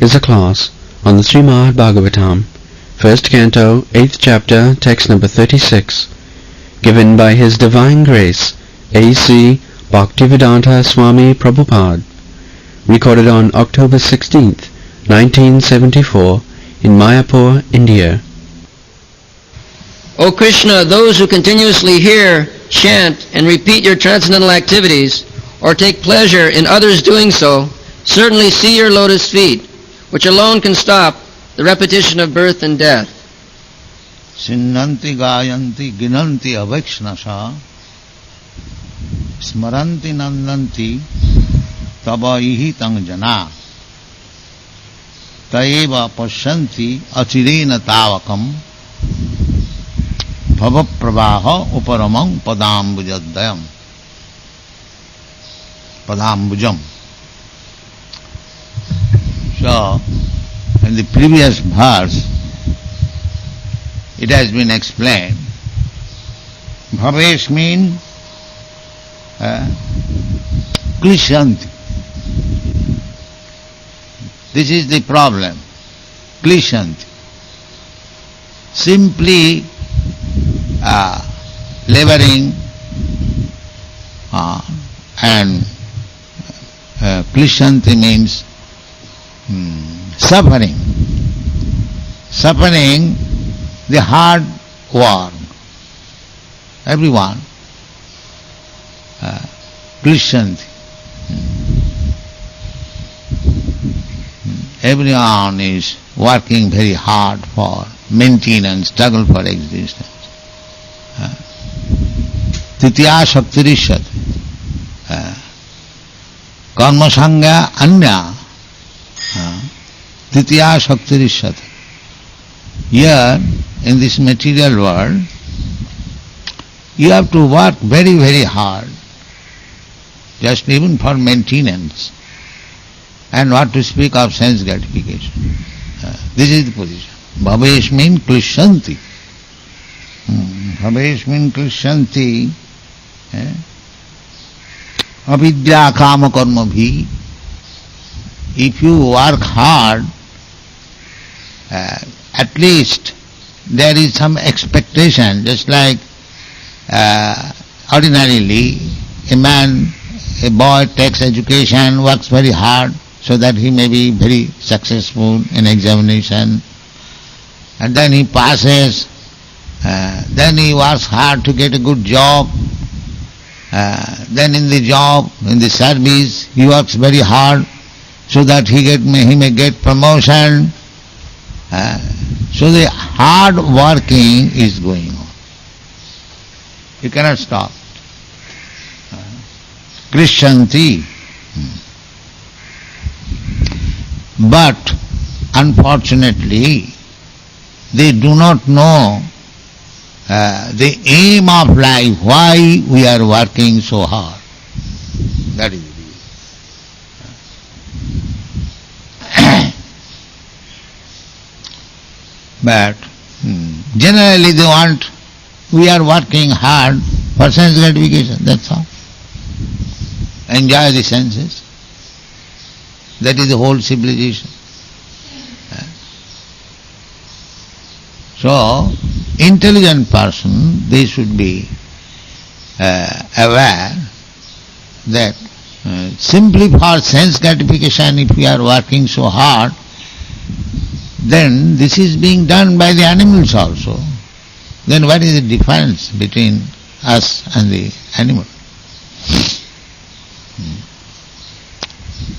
is a class on the Srimad Bhagavatam, first canto, 8th chapter, text number 36, given by His Divine Grace, A.C. Bhaktivedanta Swami Prabhupada, recorded on October 16th, 1974, in Mayapur, India. O Krishna, those who continuously hear, chant, and repeat your transcendental activities, or take pleasure in others doing so, certainly see your lotus feet, which alone can stop the repetition of birth and death. Sinnanti gayanti ginanti avakshnasa smaranti nandanti tabaihi tang jana taeva pasyanti achirena tavakam bhavapravaha uparamam padambujadayam padambujam. So, in the previous verse, it has been explained, bhavesh means klishanti. This is the problem, klishanti. Simply laboring and klishanti means suffering. Suffering the hard work. Everyone. Klishanti. Everyone is working very hard for maintenance, struggle for existence. Titiya shaktirishat. Karma sangha anya. Titiya shaktirishat. Here, in this material world, you have to work very, very hard, just even for maintenance, and what to speak of sense gratification. This is the position. Bhavesh means klishanti. Bhavesh means klishanti. Avidya kama karma bhi. If you work hard, at least there is some expectation, just like ordinarily a boy takes education, works very hard so that he may be very successful in examination, and then he passes, then he works hard to get a good job, then in the job, in the service, he works very hard so that he may get promotion. So the hard working is going on. You cannot stop. Krishanti. But unfortunately, they do not know the aim of life, why we are working so hard. That is it. But generally we are working hard for sense gratification, that's all. Enjoy the senses. That is the whole civilization. So, intelligent person, they should be aware that simply for sense gratification, if we are working so hard, then this is being done by the animals also. Then what is the difference between us and the animal?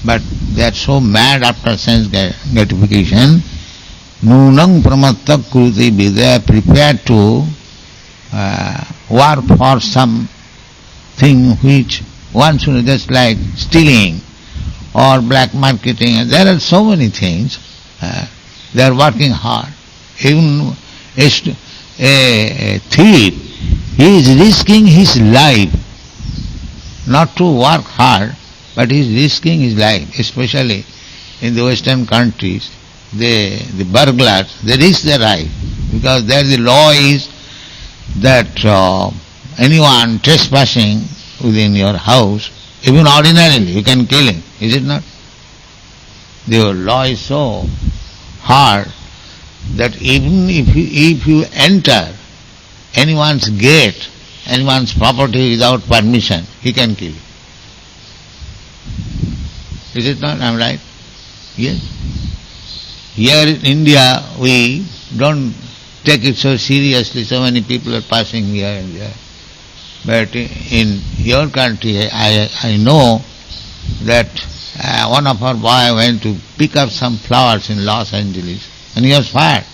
But they are so mad after sense gratification. Nunang pramatta kruti be, they are prepared to work for some thing which one should, just like stealing or black marketing. There are so many things. They are working hard. Even a thief, he is risking his life not to work hard, but he is risking his life, especially in the Western countries. The burglars, they risk their life because there the law is that anyone trespassing within your house, even ordinarily, you can kill him, is it not? the law is so hard that even if you enter anyone's gate, anyone's property without permission, he can kill you. Is it not? I'm right? Yes. Here in India, we don't take it so seriously. So many people are passing here and there. But in your country, I know that one of our boy went to pick up some flowers in Los Angeles and he was fired.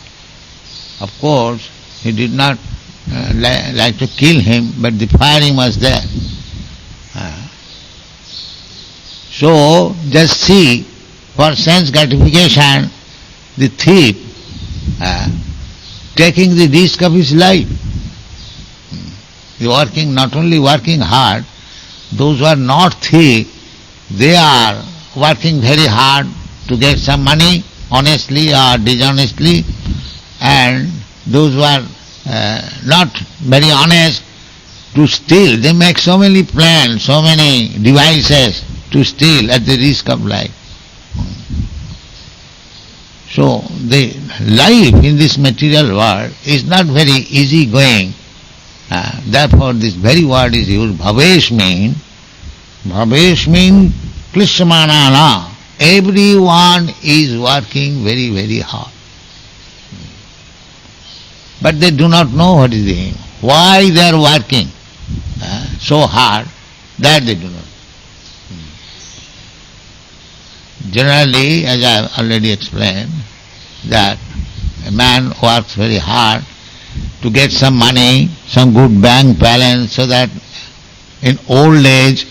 Of course, he did not like to kill him, but the firing was there. So, just see, for sense gratification, the thief taking the risk of his life. Not only working hard, those who are not thief, they are working very hard to get some money, honestly or dishonestly, and those who are not very honest, to steal. They make so many plans, so many devices to steal at the risk of life. So the life in this material world is not very easy going. Therefore this very word is used, bhavesh mean klishmanana. Everyone is working very, very hard. But they do not know what is the aim. Why they are working so hard, that they do not know. Generally, as I have already explained, that a man works very hard to get some money, some good bank balance, so that in old age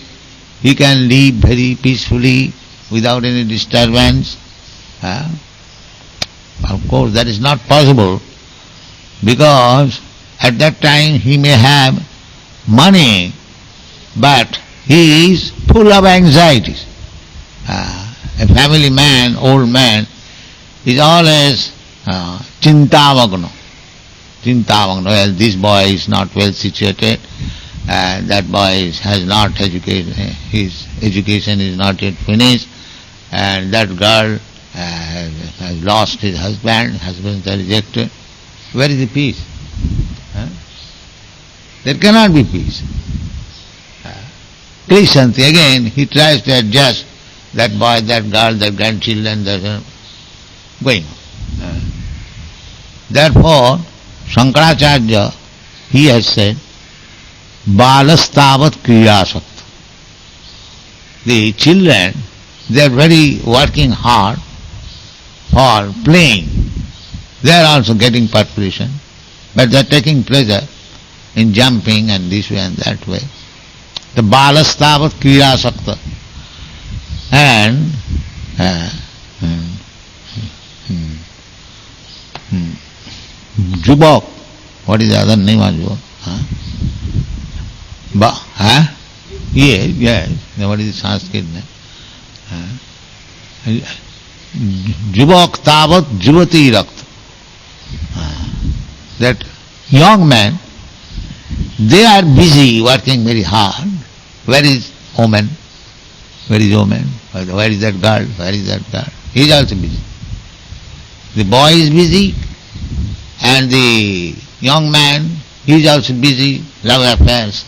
he can live very peacefully without any disturbance. Of course, that is not possible, because at that time he may have money, but he is full of anxieties. A family man, old man, is always chintavagno. Well, this boy is not well situated, that boy has not educated, his education is not yet finished, and that girl has lost his husbands are rejected. Where is the peace? There cannot be peace. Krishanti, again, he tries to adjust that boy, that girl, that grandchildren, that going on. Therefore, Shankaracharya, he has said, Balastavat kriyasakta. The children, they are very working hard for playing. They are also getting perspiration, but they are taking pleasure in jumping and this way and that way. The balastavat kriyasakta. And Jubok, what is the other name of Jubok? Yes, what is the Sanskrit name? Jubok tavat juvati rakta. That young men, they are busy working very hard. Where is woman? Where is woman? Where is that girl? Where is that girl? He is also busy. The boy is busy, and the young man, he is also busy, love affairs,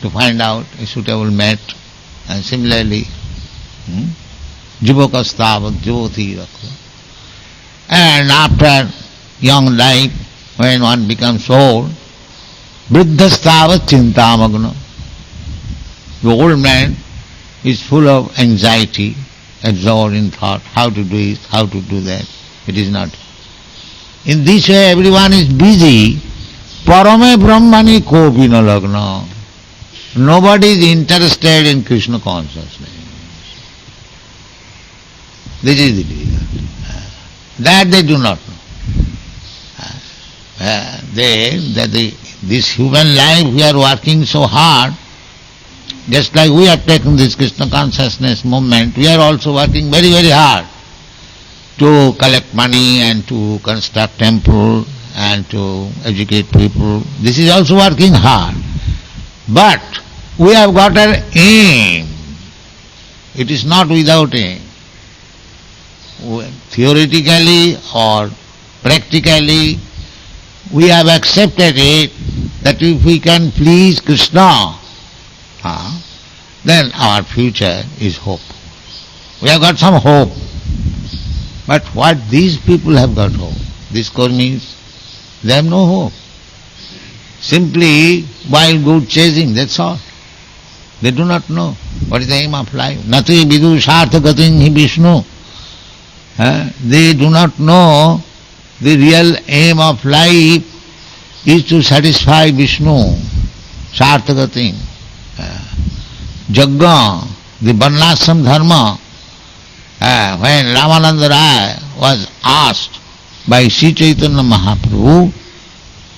to find out a suitable mate. And similarly, Jubakastavat Jyoti Rakha. And after young life, when one becomes old, Vriddhastavat Chintamagna. The old man is full of anxiety, absorbed in thought, how to do it, how to do that. It is not. In this way everyone is busy. Parame Brahmani Kopina Lagna. Nobody is interested in Krishna consciousness. This is the reason. That they do not know. This human life, we are working so hard. Just like we have taken this Krishna consciousness movement, we are also working very, very hard to collect money and to construct temple and to educate people. This is also working hard. But we have got an aim. It is not without aim. theoretically or practically, we have accepted it that if we can please Krishna, then our future is hope. We have got some hope. But what these people have got hope? These karmis, they have no hope. Simply wild goat chasing, that's all. They do not know what is the aim of life. Nati vidu sarthagatin hi Vishnu. They do not know the real aim of life is to satisfy Vishnu. Sarthagatin. Jagga, the Varnashram dharma. When Ramananda Raya was asked by Sri Chaitanya Mahaprabhu,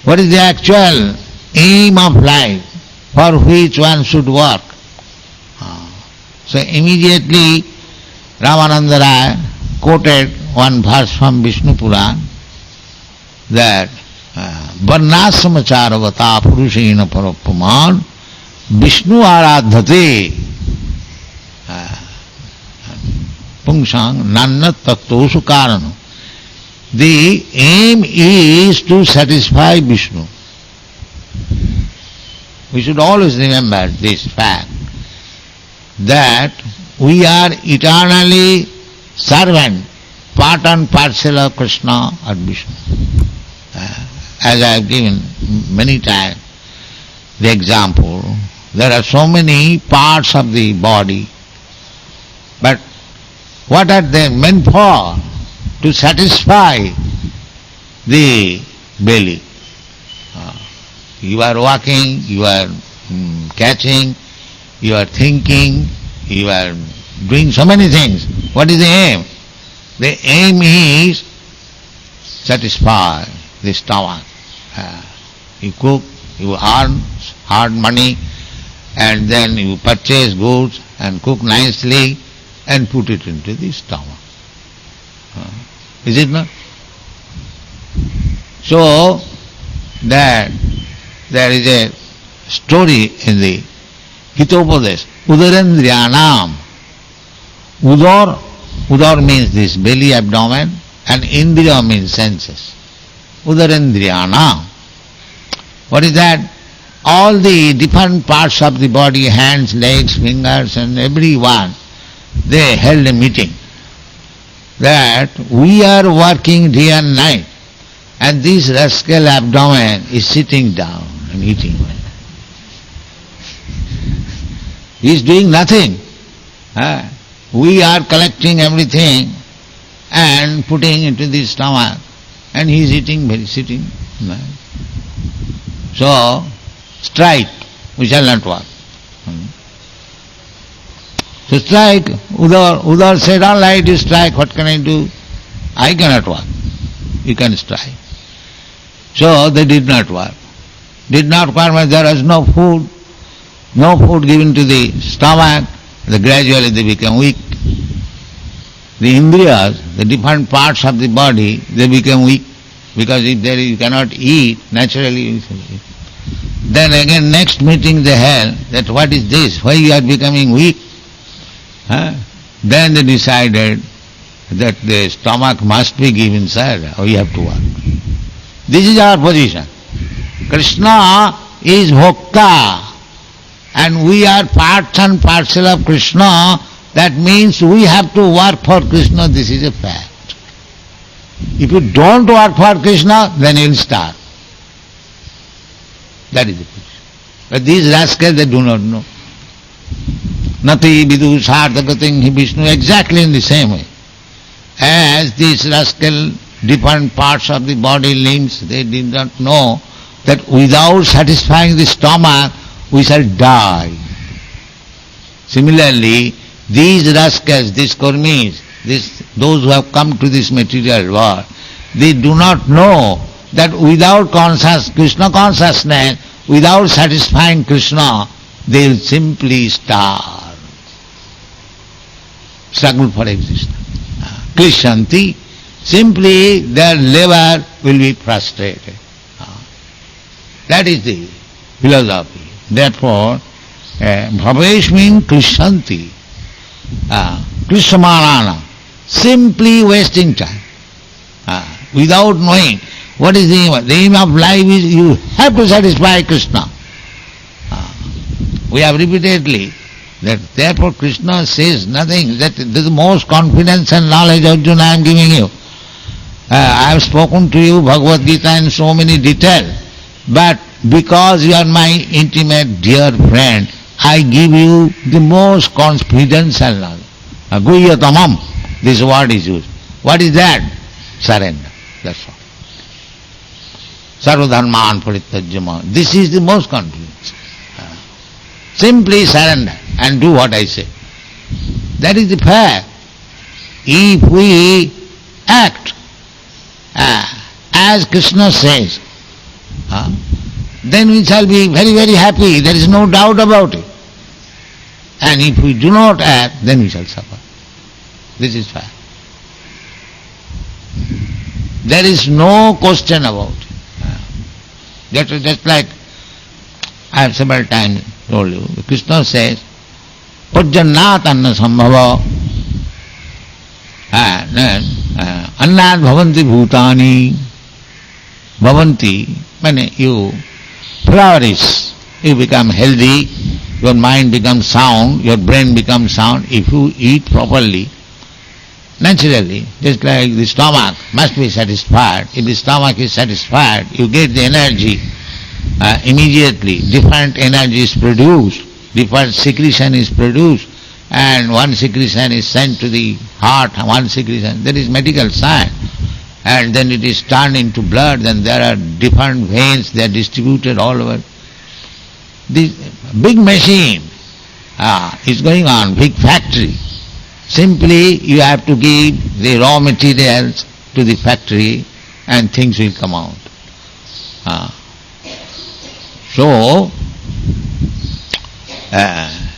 what is the actual aim of life for which one should work? So immediately Ramananda Raya quoted one verse from Vishnu Puran that Varnashramacharvata Purushena Parapaman Vishnu Aradhate Pungsang Nannat Tattosu Karano. The aim is to satisfy Vishnu. We should always remember this fact that we are eternally servant, part and parcel of Krishna or Vishnu. As I have given many times the example, there are so many parts of the body, but what are they meant for? To satisfy the belly. You are walking, you are catching, you are thinking, you are doing so many things. What is the aim? The aim is satisfy the stomach. You cook, you earn hard money, and then you purchase goods and cook nicely and put it into the stomach. Is it not? So, that there is a story in the Hitopadesh. Udarendriyanam. Udar means this belly, abdomen, and Indriya means senses. Udarendriyanam. What is that? All the different parts of the body, hands, legs, fingers, and everyone, they held a meeting that we are working day and night, and this rascal abdomen is sitting down and eating. He is doing nothing. We are collecting everything and putting into the stomach, and he is eating, sitting. So, strike, we shall not work. So strike, Udar said, all right, you strike, what can I do? I cannot work. You can strike. So they did not work. Did not work when there was no food given to the stomach, gradually they became weak. The Indriyas, the different parts of the body, they become weak, because if you cannot eat, naturally you shall eat. Then again next meeting they held that what is this, why you are becoming weak? Then they decided that the stomach must be given, sir, or you have to work. This is our position. Krishna is Bhokta, and we are parts and parcel of Krishna. That means we have to work for Krishna. This is a fact. If you don't work for Krishna, then you will starve. That is the position. But these rascals, they do not know. Nati vidu sarthagatin hi Vishnu, exactly in the same way. As these rascal different parts of the body, limbs, they did not know that without satisfying the stomach, we shall die. Similarly, these rascals, these karmis, those who have come to this material world, they do not know that without Krishna consciousness, without satisfying Krishna, they will simply starve. Struggle for existence. Krishanti, simply their labor will be frustrated. That is the philosophy. Therefore, Bhavesh means Krishanti. Krishnamanana. simply wasting time. Without knowing what is the aim. The aim of life is you have to satisfy Krishna. We have repeatedly that therefore Krishna says nothing, that this is the most confidence and knowledge, Arjuna, I am giving you. I have spoken to you Bhagavad Gita in so many details, but because you are my intimate dear friend, I give you the most confidence and knowledge. Guhyatamam, this word is used. What is that? Surrender. That's all. Sarvadharman parityajya. This is the most confidence. Simply surrender and do what I say. That is the fact. If we act as Krishna says, then we shall be very, very happy. There is no doubt about it. And if we do not act, then we shall suffer. This is fact. There is no question about it. Just like I have several times told you, Krishna says, Pajjannat anna sambhava, annat bhavanti bhutani, bhavanti, when you flourish, you become healthy, your mind becomes sound, your brain becomes sound, if you eat properly. Naturally, just like the stomach must be satisfied. If the stomach is satisfied, you get the energy immediately. Different energy is produced, different secretion is produced, and one secretion is sent to the heart, one secretion. That is medical science. And then it is turned into blood, then there are different veins, they are distributed all over. This big machine is going on, big factory. Simply you have to give the raw materials to the factory and things will come out.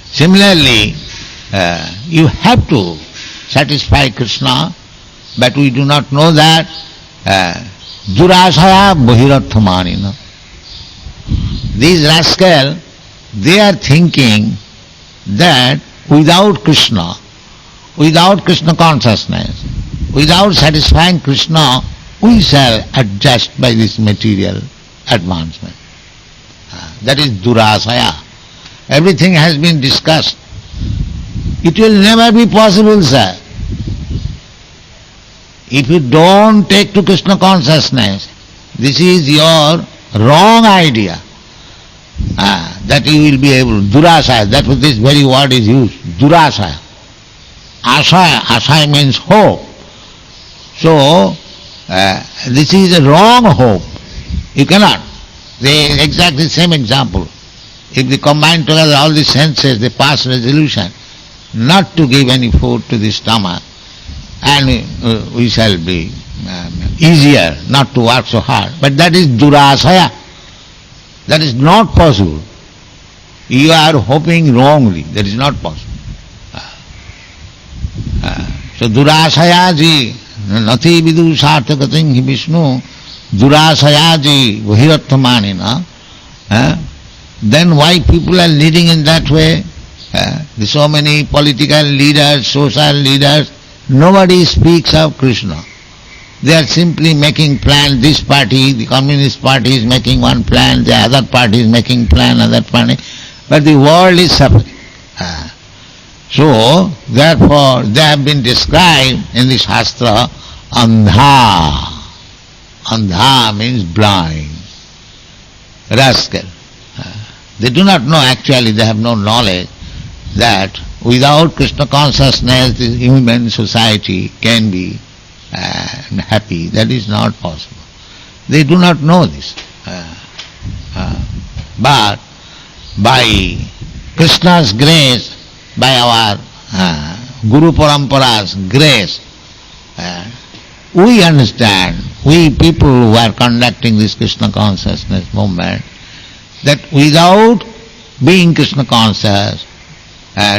Similarly, you have to satisfy Krishna, but we do not know that. Durasaya bahiratthamanina. These rascals, they are thinking that without Krishna consciousness, without satisfying Krishna, we shall adjust by this material advancement. That is durasaya. Everything has been discussed. It will never be possible, sir. If you don't take to Krishna consciousness, this is your wrong idea. That you will be able, durasaya, that this very word is used, durasaya. Asaya means hope. So, this is a wrong hope. You cannot. They exactly same example. If they combine together all the senses, they pass resolution not to give any food to the stomach, and we shall be easier not to work so hard. But that is durasaya. That is not possible. You are hoping wrongly. That is not possible. So durasayaji nati vidu sarthakating hi Vishnu durasayaji vahirathamanina. Then why people are leading in that way? So many political leaders, social leaders, nobody speaks of Krishna. They are simply making plan. This party, the Communist Party is making one plan, the other party is making plan, other party. But the world is suffering. So, therefore, they have been described in the Shastra, andha. Andha means blind, rascal. They do not know, actually they have no knowledge that without Krishna consciousness the human society can be happy. That is not possible. They do not know this. But by Krishna's grace, by our Guru Parampara's grace, we understand, we people who are conducting this Krishna consciousness movement, that without being Krishna conscious,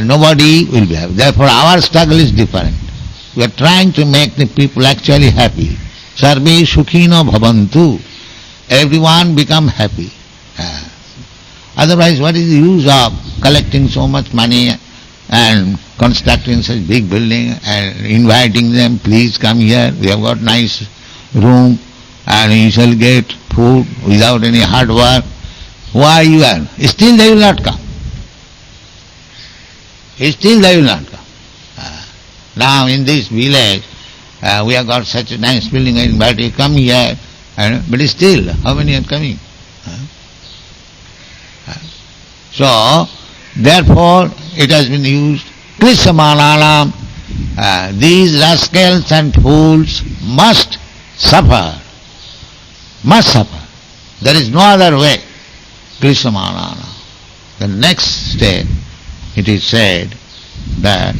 nobody will be happy. Therefore our struggle is different. We are trying to make the people actually happy. Sarve sukhino bhavantu. Everyone become happy. Otherwise what is the use of collecting so much money and constructing such big building and inviting them, please come here, we have got nice room and you shall get food without any hard work. Why you are? Still they will not come. Still they will not come. Now in this village, we have got such a nice building, I invite you, come here, but still, how many are coming? So, therefore, it has been used, Krishamanalam, these rascals and fools must suffer. Must suffer. There is no other way. Krishamanalam. The next step, it is said that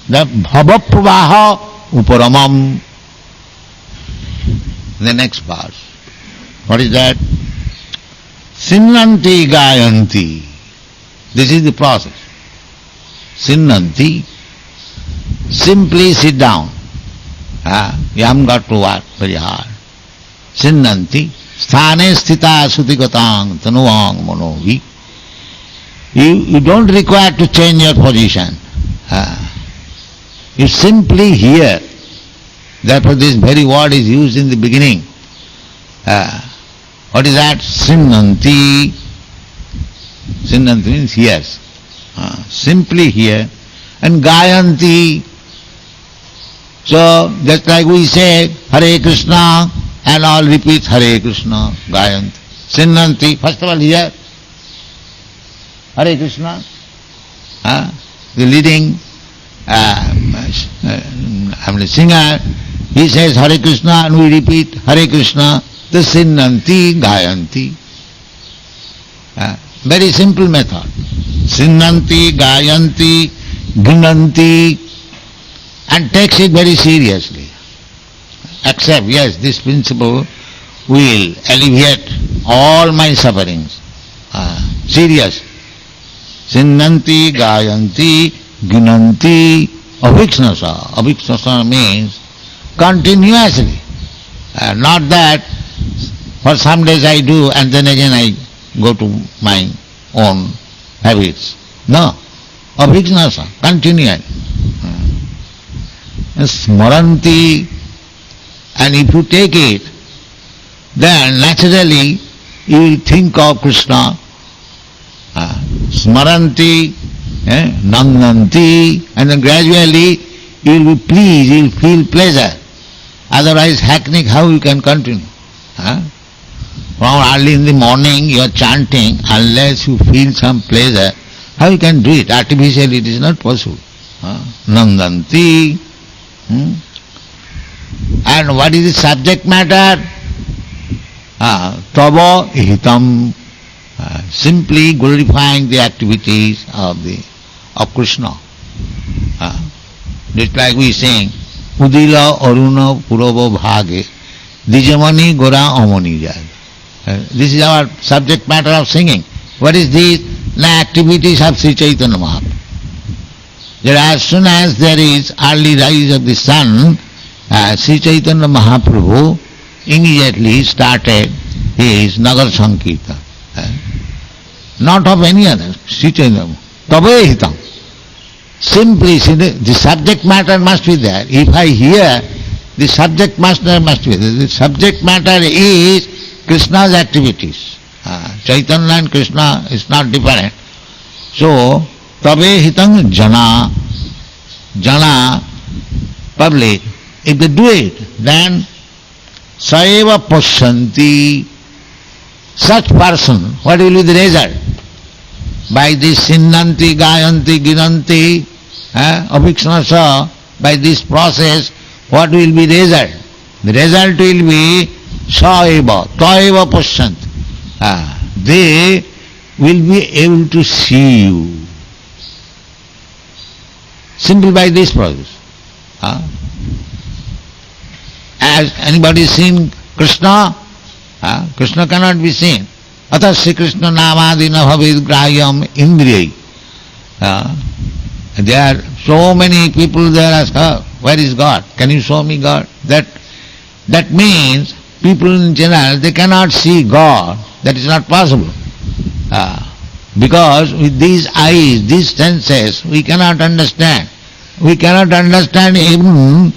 the bhavapravaha uparamam. The next verse. What is that? Sinnanti gayanti. This is the process. Sinnanti. Simply sit down. You haven't got to work very hard. Sinnanti. Sthane sthita sutigatang tanuang manovi. You don't require to change your position. You simply hear. Therefore this very word is used in the beginning. What is that? Sinnanti. Sinnanti means hears. Simply hear. And gayanti. So just like we say Hare Krishna and all repeat Hare Krishna, gayanti. Sinnanti. First of all hear. Hare Krishna. The leading singer, he says Hare Krishna and we repeat Hare Krishna. The Sinnanti, Gayanti. Very simple method. Sinnanti, Gayanti, Gunanti, and takes it very seriously. Accept, yes, this principle will alleviate all my sufferings. Serious. Sinnanti, Gayanti, Gunanti, Aviksnasa. Aviksnasa means continuously. Not that for some days I do and then again I go to my own habits. No. Aviksnasa, continually. Smaranti, and if you take it, then naturally you will think of Krishna. Smaranti, Nandanti, and then gradually you will be pleased, you will feel pleasure. Otherwise, hackneyed, how you can continue? From early in the morning you are chanting, unless you feel some pleasure, how you can do it? Artificially it is not possible. Nandanti. And what is the subject matter? Tava hitam. Simply glorifying the activities of Krishna. Just like we sing, Udila Aruna Purava Bhage, Dijamani Gora Amani Jad. This is our subject matter of singing. What is this? The activities of Sri Chaitanya Mahaprabhu. That as soon as there is early rise of the sun, Sri Chaitanya Mahaprabhu immediately started his Nagar Sankirtan. Not of any other, Sri Chaitanya. Tabe hitam. Simply, the subject matter must be there. If I hear, the subject matter must be there. The subject matter is Krishna's activities. Chaitanya and Krishna is not different. So, tabe hitam jana. Jana, public. If they do it, then saeva pasyanti. Such person, what will be the result? By this sinnanti, gayanti, ginanti, aviksnasa, by this process, what will be the result? The result will be saeva, taeva pasyanti. They will be able to see you. Simply by this process. Has anybody seen Krishna? Krishna cannot be seen. Atas Sri Krishna namadina bhavid grahyam indriyai. There are so many people there ask, where is God? Can you show me God? That means people in general, they cannot see God. That is not possible. Because with these eyes, these senses, we cannot understand. We cannot understand even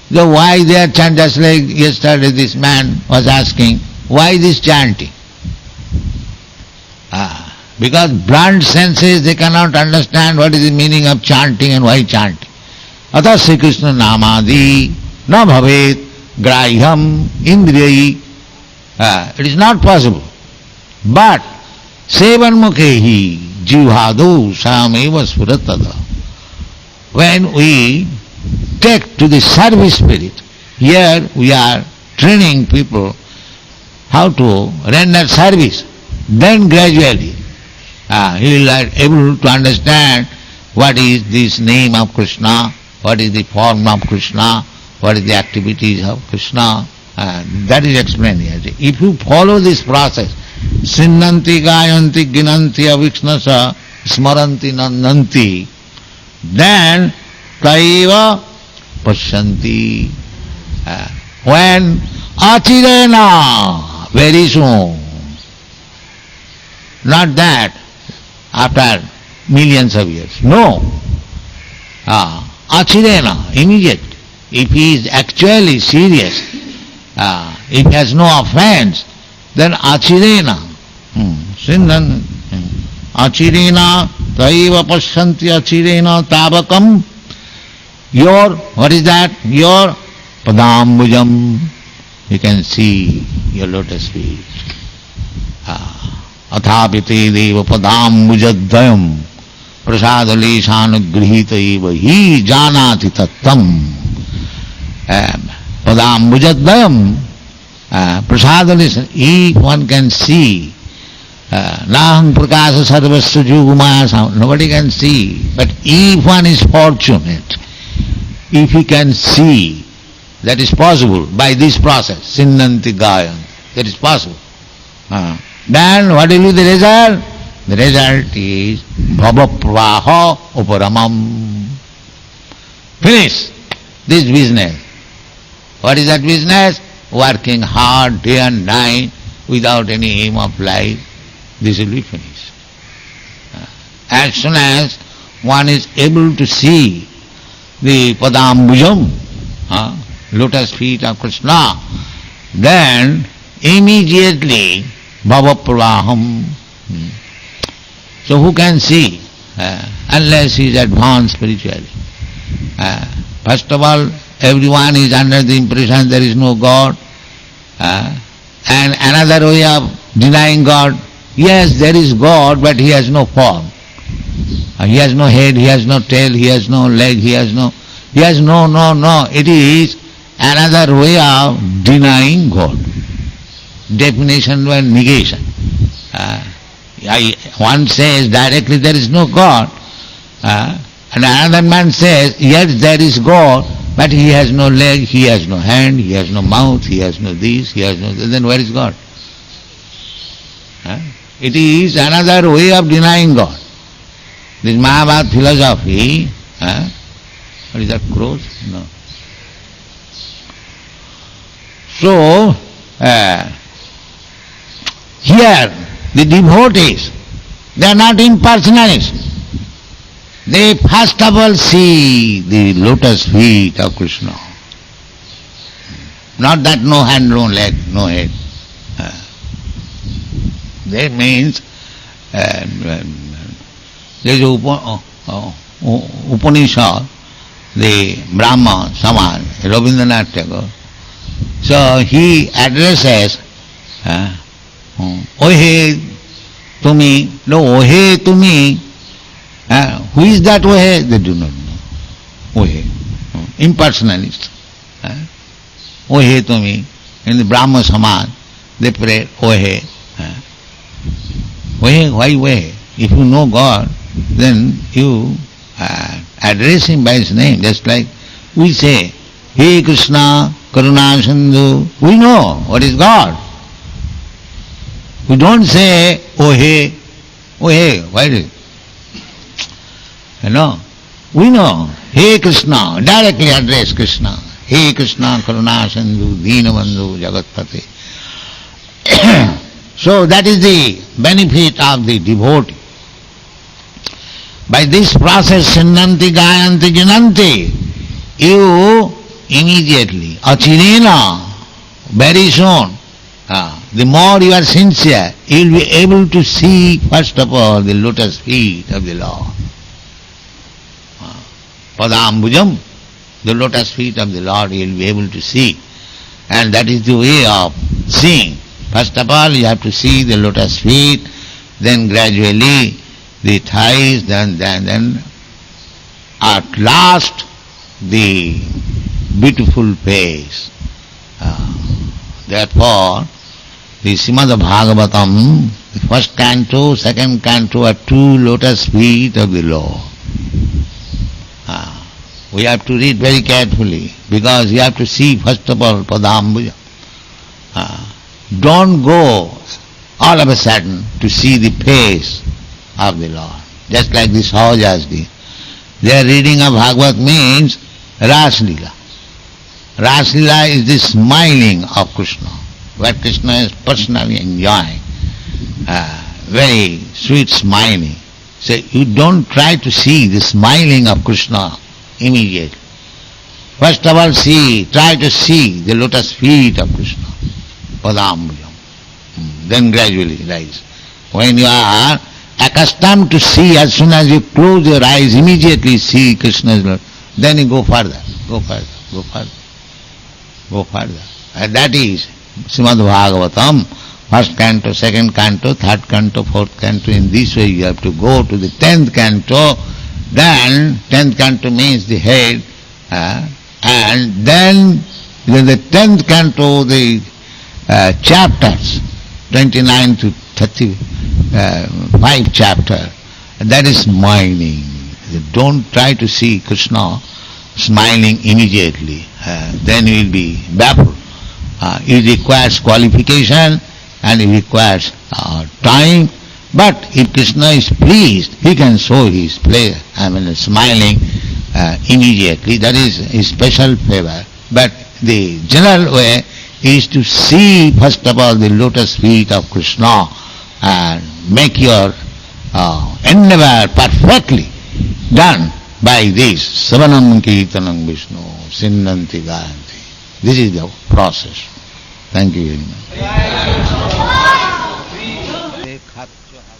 why they are chanting. Just like yesterday this man was asking, why this chanting? Because blunt senses, they cannot understand what is the meaning of chanting and why chanting. Atha Sri Krishna namadi na bhavet grahyam indriyayi. It is not possible. But sevan mukhehi jivhadu sameva spuratada. When we take to the service spirit, here we are training people how to render service. Then gradually he will be able to understand what is this name of Krishna, what is the form of Krishna, what is the activities of Krishna. That is explained here. If you follow this process, Sinnanti gayanti ginanti aviksnasa smaranti nandanti, then taiva pasyanti. When achirena, very soon, not that after millions of years, no. Achirena, immediate. If he is actually serious, if he has no offense, then achirena, sinnan, achirena, taiva pasyanti achirena tabakam, your, what is that? Your padambujam, you can see your lotus feet. Athapite deva padambujadayam prasadaleshanugrihita eva hi janati tattam. Padambujadayam prasadaleshan, if one can see naham prakasa sarvasya jugumaya, nobody can see, but if one is fortunate, if he can see, that is possible by this process, sinnanti gayan, that is possible. Then what will be the result? The result is bhavapravaha uparamam. Finish this business. What is that business? Working hard day and night without any aim of life. This will be finished. As soon as one is able to see the padambujam, lotus feet of Krishna, then immediately bhavapravaham. So who can see? Unless he is advanced spiritually. First of all, everyone is under the impression there is no God. And another way of denying God, yes, there is God, but he has no form. He has no head, he has no tail, he has no leg, he has no. It is another way of denying God. Definition and negation. One says directly there is no God, and another man says, yes, there is God, but he has no leg, he has no hand, he has no mouth, he has no this, he has no that. Then where is God? It is another way of denying God. This Mahabharata philosophy, what is that, crows? No. So, here, the devotees, they are not impersonalists. They first of all see the lotus feet of Krishna. Not that no hand, no leg, no head. That means there is Upanishad, the Brahma Samaj, Rabindranath Tagore. So he addresses Ohe to me, no Ohe to me. Who is that Ohe? They do not know. Ohe, impersonalist. Ohe to me. In the Brahma Samaj, they pray Ohe. Ohe, why Ohe? If you know God, then you address him by his name, just like we say, Hey Krishna, Karuna Sindhu. We know what is God. We don't say, oh hey, why do you? We know, Hey Krishna, directly address Krishna. Hey Krishna, Karuna Sindhu, Deenabandhu, Jagatpate. So that is the benefit of the devotee. By this process, Sinnanti, Gayanti, Jananti, you immediately, Achirena, very soon, the more you are sincere, you will be able to see, first of all, the lotus feet of the Lord. Padambujam, the lotus feet of the Lord, you will be able to see. And that is the way of seeing. First of all, you have to see the lotus feet, then gradually the thighs, then at last the beautiful face. Therefore, the Srimad Bhagavatam, the first canto, second canto are two lotus feet of the Lord. We have to read very carefully because you have to see first of all Padambuja. Don't go all of a sudden to see the face of the Lord. Just like the Sahajas did. Their reading of Bhagavad means Raslila. Raslila is the smiling of Krishna, where Krishna is personally enjoying. Very sweet smiling. So you don't try to see the smiling of Krishna immediately. First of all try to see the lotus feet of Krishna, Padambujam. Then gradually rise. When you are accustomed to see, as soon as you close your eyes, immediately see Krishna's Lord, then you go further. And that is Srimad Bhagavatam, first canto, second canto, third canto, fourth canto. In this way you have to go to the 10th canto. Then 10th canto means the head, and then in the 10th canto the chapters, 29 to 35 chapter, that is smiling. Don't try to see Krishna smiling immediately, then you will be baffled. It requires qualification and it requires time. But if Krishna is pleased, he can show his pleasure, smiling immediately. That is his special favor. But the general way is to see first of all the lotus feet of Krishna and make your endeavor perfectly done by this. Savanam Kirtanam Vishnu, Sinnanti Gayanti. This is the process. Thank you very much.